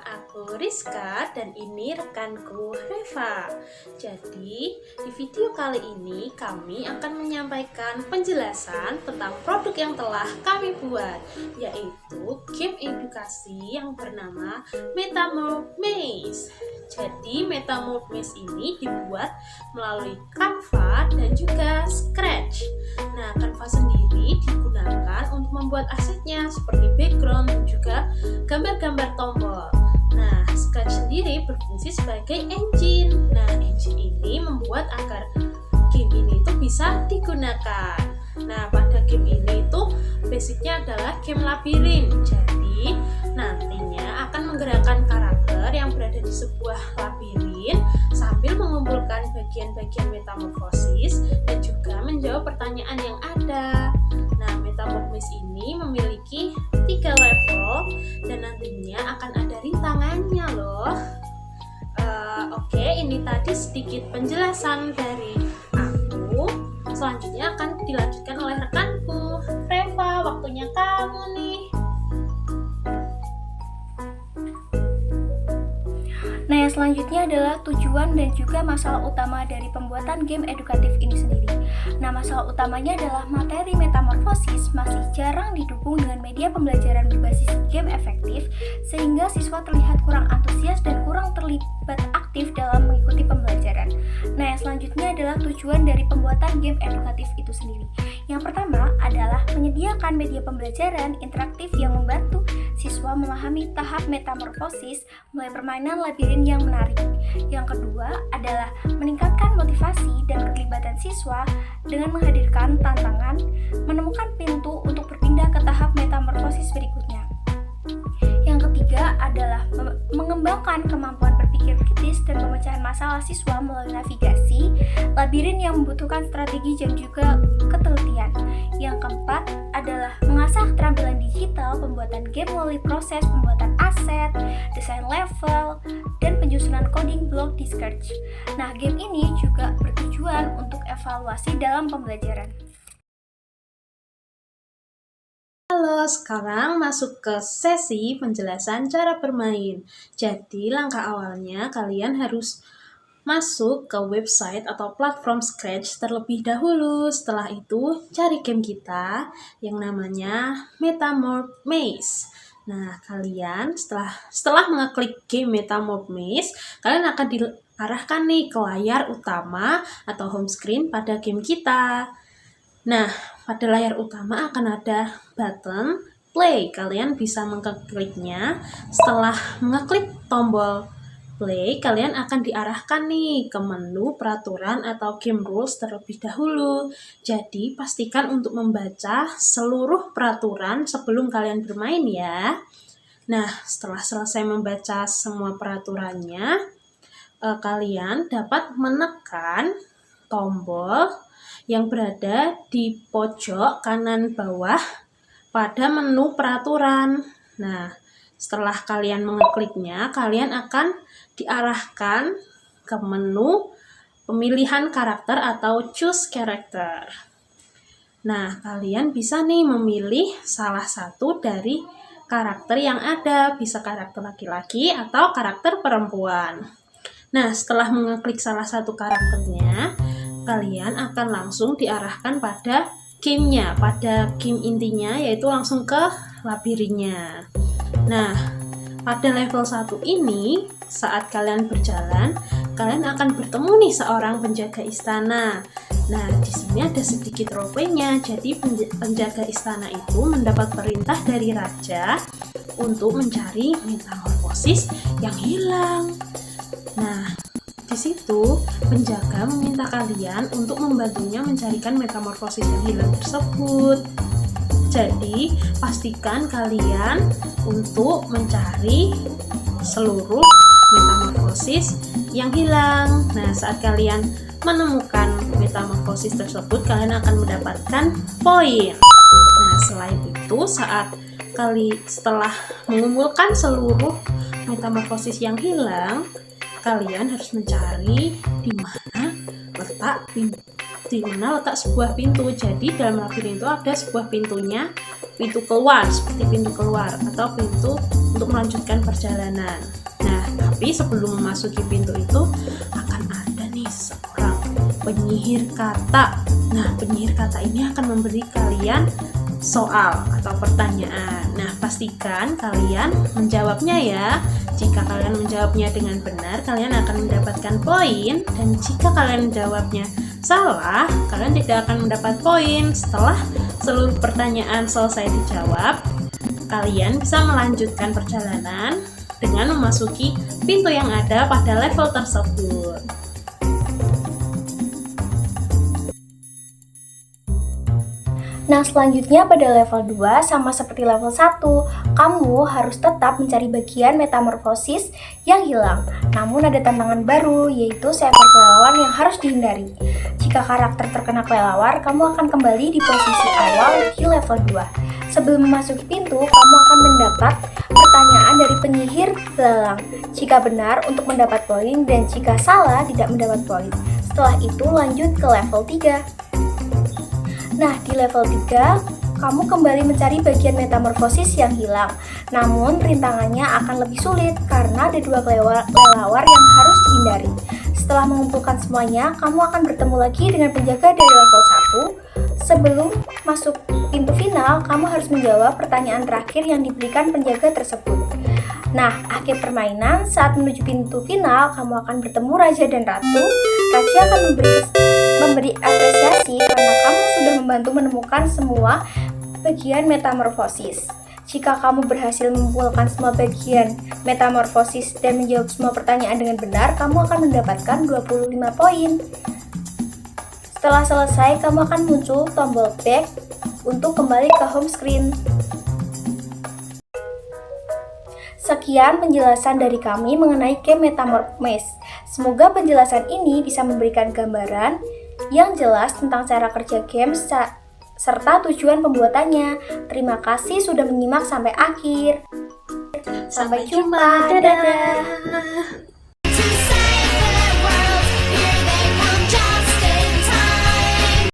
aku Rizka dan ini rekanku Reva. Jadi, di video kali ini kami akan menyampaikan penjelasan tentang produk yang telah kami buat, yaitu game edukasi yang bernama Metamorph Maze. Jadi, Metamorph Maze ini dibuat melalui Canva dan juga Scratch. Nah, Canva sendiri digunakan untuk membuat asetnya seperti background dan juga gambar-gambar tombol. Nah, Scratch sendiri berfungsi sebagai engine. Nah, engine ini membuat agar game ini itu bisa digunakan. Nah, pada game ini itu basicnya adalah game labirin. Jadi, nantinya akan menggerakkan karakter yang berada di sebuah labirin sambil mengumpulkan bagian-bagian metamorfosis dan juga menjawab pertanyaan yang ada. Nah, Metamorph ini memiliki 3 level dan nantinya akan ada rintangannya loh. Oke, ini tadi sedikit penjelasan dari aku. Selanjutnya akan dilanjutkan oleh rekanku Reva. Waktunya kamu nih. Nah, yang selanjutnya adalah tujuan dan juga masalah utama dari pembuatan game edukatif ini sendiri. Nah, masalah utamanya adalah materi metamorfosis masih jarang didukung dengan media pembelajaran berbasis game efektif, sehingga siswa terlihat kurang antusias dan kurang terlibat aktif dalam mengikuti pembelajaran. Nah, yang selanjutnya adalah tujuan dari pembuatan game edukatif itu sendiri. Yang pertama adalah menyediakan media pembelajaran interaktif yang membantu siswa memahami tahap metamorfosis mulai permainan labirin yang menarik. Yang kedua adalah meningkatkan motivasi dan keterlibatan siswa dengan menghadirkan tantangan menemukan pintu untuk berpindah ke tahap metamorfosis berikutnya. Yang ketiga adalah mengembangkan kemampuan berpikir kritis dan pemecahan masalah siswa melalui navigasi labirin yang membutuhkan strategi dan juga ketelitian. Yang keempat adalah mengasah keterampilan digital pembuatan game melalui proses pembuatan aset, desain level, dan penyusunan coding blok di Scratch. Nah, game ini juga bertujuan untuk evaluasi dalam pembelajaran. Halo, sekarang masuk ke sesi penjelasan cara bermain. Jadi, langkah awalnya kalian harus masuk ke website atau platform Scratch terlebih dahulu. Setelah itu, cari game kita yang namanya Metamorph Maze. Nah, kalian setelah mengeklik game Metamorph Maze, kalian akan diarahkan nih ke layar utama atau home screen pada game kita. Nah, pada layar utama akan ada button play. Kalian bisa mengkliknya. Setelah mengeklik tombol play, kalian akan diarahkan nih ke menu peraturan atau game rules terlebih dahulu. Jadi, pastikan untuk membaca seluruh peraturan sebelum kalian bermain ya. Nah, setelah selesai membaca semua peraturannya, kalian dapat menekan tombol yang berada di pojok kanan bawah pada menu peraturan. Nah, setelah kalian mengekliknya, kalian akan diarahkan ke menu pemilihan karakter atau choose character. Nah, kalian bisa nih memilih salah satu dari karakter yang ada, bisa karakter laki-laki atau karakter perempuan. Nah, setelah mengeklik salah satu karakternya, kalian akan langsung diarahkan pada gamenya, pada game intinya, yaitu langsung ke labirinnya. Nah, pada level 1 ini, saat kalian berjalan, kalian akan bertemu nih seorang penjaga istana. Nah, di sini ada sedikit roleplaynya. Jadi penjaga istana itu mendapat perintah dari raja untuk mencari metamorfosis yang hilang. Nah, di situ penjaga meminta kalian untuk membantunya mencarikan metamorfosis yang hilang tersebut. Jadi, pastikan kalian untuk mencari seluruh metamorfosis yang hilang. Nah, saat kalian menemukan metamorfosis tersebut, kalian akan mendapatkan poin. Nah, selain itu, setelah mengumpulkan seluruh metamorfosis yang hilang, kalian harus mencari di mana letak di mana letak sebuah pintu. Jadi dalam labirin itu ada sebuah pintunya, pintu keluar, seperti pintu keluar atau pintu untuk melanjutkan perjalanan. Nah, tapi sebelum memasuki pintu itu akan ada nih seorang penyihir kata. Nah, penyihir kata ini akan memberi kalian soal atau pertanyaan. Nah, pastikan kalian menjawabnya ya. Jika kalian menjawabnya dengan benar, kalian akan mendapatkan poin, dan jika kalian menjawabnya salah, kalian tidak akan mendapat poin. Setelah seluruh pertanyaan selesai dijawab, kalian bisa melanjutkan perjalanan dengan memasuki pintu yang ada pada level tersebut. Nah, selanjutnya pada level 2, sama seperti level 1, kamu harus tetap mencari bagian metamorfosis yang hilang. Namun ada tantangan baru, yaitu seekor kelelawar yang harus dihindari. Jika karakter terkena kelelawar, kamu akan kembali di posisi awal di level 2. Sebelum memasuki pintu, kamu akan mendapat pertanyaan dari penyihir belalang. Jika benar, untuk mendapat poin, dan jika salah, tidak mendapat poin. Setelah itu lanjut ke level 3. Nah, di level 3, kamu kembali mencari bagian metamorfosis yang hilang. Namun, rintangannya akan lebih sulit karena ada 2 kelelawar yang harus dihindari. Setelah mengumpulkan semuanya, kamu akan bertemu lagi dengan penjaga dari level 1. Sebelum masuk pintu final, kamu harus menjawab pertanyaan terakhir yang diberikan penjaga tersebut. Nah, akhir permainan, saat menuju pintu final, kamu akan bertemu Raja dan Ratu. Raja akan memberi apresiasi karena kamu sudah membantu menemukan semua bagian metamorfosis. Jika kamu berhasil mengumpulkan semua bagian metamorfosis dan menjawab semua pertanyaan dengan benar, kamu akan mendapatkan 25 poin. Setelah selesai, kamu akan muncul tombol back untuk kembali ke home screen. Sekian penjelasan dari kami mengenai game Metamorph Maze. Semoga penjelasan ini bisa memberikan gambaran yang jelas tentang cara kerja game serta tujuan pembuatannya. Terima kasih sudah menyimak sampai akhir. Sampai jumpa. Dadah.